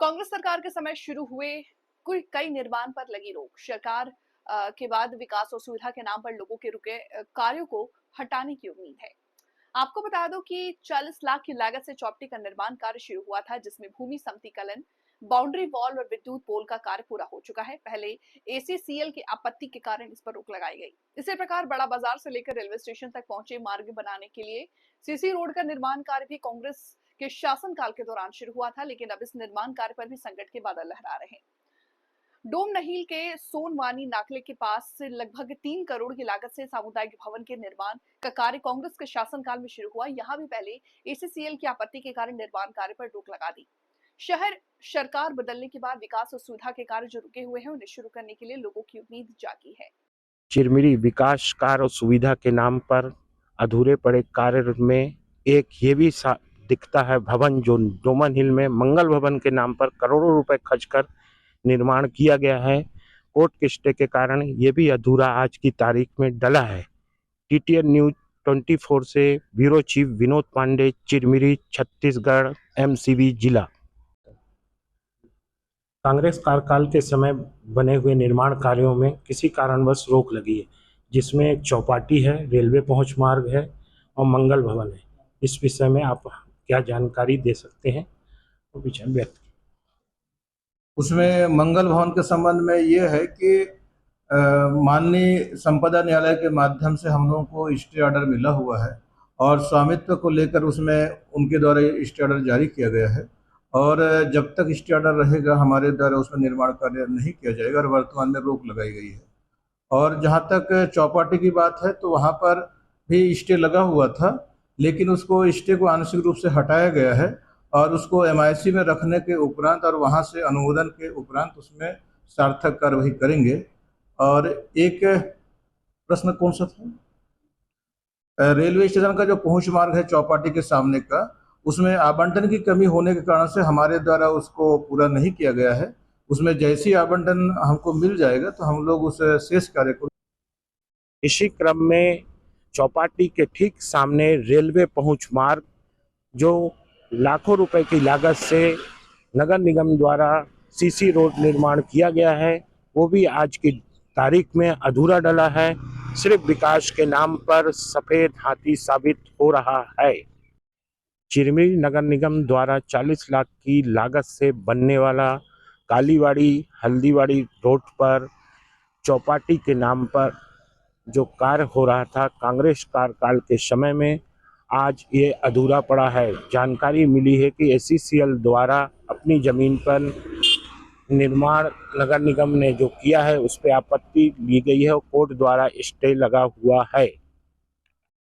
कांग्रेस सरकार के समय शुरू हुए कई निर्माण पर लगी रोक सरकार के बाद विकास और सुविधा के नाम पर लोगों के रुके कार्यों को हटाने की उम्मीद है। आपको बता दो कि 40 लाख की लागत से चौपटी का निर्माण कार्य शुरू हुआ था, जिसमें भूमि समतिकलन, बाउंड्री वॉल और विद्युत पोल का कार्य पूरा हो चुका है। पहले एसीसीएल की आपत्ति के कारण इस पर रोक लगाई गई। इसी प्रकार बड़ा बाजार से लेकर रेलवे स्टेशन तक पहुंचे मार्ग बनाने के लिए सीसी रोड का निर्माण कार्य भी कांग्रेस के शासनकाल के दौरान शुरू हुआ था, लेकिन अब इस निर्माण कार्य पर भी संकट के बादल लहरा रहे हैं। डोम नहील के सोनवानी नाकले के पास से लगभग 3 करोड़ की लागत से सामुदायिक भवन के निर्माण का कार्य कांग्रेस के शासनकाल में शुरू हुआ। यहाँ भी पहले एसीसीएल की आपत्ति के कारण निर्माण कार्य पर रोक लगा दी। शहर सरकार बदलने के बाद विकास और सुविधा के कार्य जो रुके हुए हैं उन्हें शुरू करने के लिए लोगों की उम्मीद जागी है। चिरमिरी विकास कार्य और सुविधा के नाम पर अधूरे पड़े कार्य में एक ये भी दिखता है भवन जो डोमन हिल में मंगल भवन के नाम पर करोड़ों रुपए खर्च कर निर्माण किया गया है। कोर्ट के स्टे के कारण ये भी अधूरा आज की तारीख में डला है। टीटीएन न्यूज 24 से bureau chief Vinod Pandey, Chirmiri, Chhattisgarh, MCB जिला। कांग्रेस कार्यकाल के समय बने हुए निर्माण कार्यों में किसी कारणवश रोक लगी है, जिसमें एक चौपाटी है, रेलवे पहुंच मार्ग है और मंगल भवन है। इस विषय में आप क्या जानकारी दे सकते हैं? वो विचार व्यक्त। उसमें मंगल भवन के संबंध में ये है कि माननीय संपदा न्यायालय के माध्यम से हम लोगों को स्टे ऑर्डर मिला हुआ है और स्वामित्व को लेकर उसमें उनके द्वारा स्टे ऑर्डर जारी किया गया है और जब तक स्टे ऑर्डर रहेगा हमारे द्वारा उसमें निर्माण कार्य नहीं किया जाएगा और वर्तमान में रोक लगाई गई है। और जहाँ तक चौपाटी की बात है तो वहाँ पर भी स्टे लगा हुआ था, लेकिन उसको स्टे को आंशिक रूप से हटाया गया है और उसको एमआईसी में रखने के उपरांत और वहाँ से अनुमोदन के उपरांत उसमें सार्थक कार्रवाई करेंगे। और एक प्रश्न कौन सा था? रेलवे स्टेशन का जो पहुंच मार्ग है चौपाटी के सामने का, उसमें आवंटन की कमी होने के कारण से हमारे द्वारा उसको पूरा नहीं किया गया है। उसमें जैसी आवंटन हमको मिल जाएगा तो हम लोग उस शेष कार्य को। इसी क्रम में चौपाटी के ठीक सामने रेलवे पहुंच मार्ग जो लाखों रुपए की लागत से नगर निगम द्वारा सीसी रोड निर्माण किया गया है, वो भी आज की तारीख में अधूरा डला है। सिर्फ विकास के नाम पर सफेद हाथी साबित हो रहा है। चिरमिरी नगर निगम द्वारा 40 लाख की लागत से बनने वाला कालीवाड़ी हल्दीवाड़ी रोड पर चौपाटी के नाम पर जो कार्य हो रहा था कांग्रेस कार्यकाल के समय में, आज ये अधूरा पड़ा है। जानकारी मिली है कि एसीसीएल द्वारा अपनी जमीन पर निर्माण नगर निगम ने जो किया है उस पर आपत्ति ली गई है और कोर्ट द्वारा स्टे लगा हुआ है।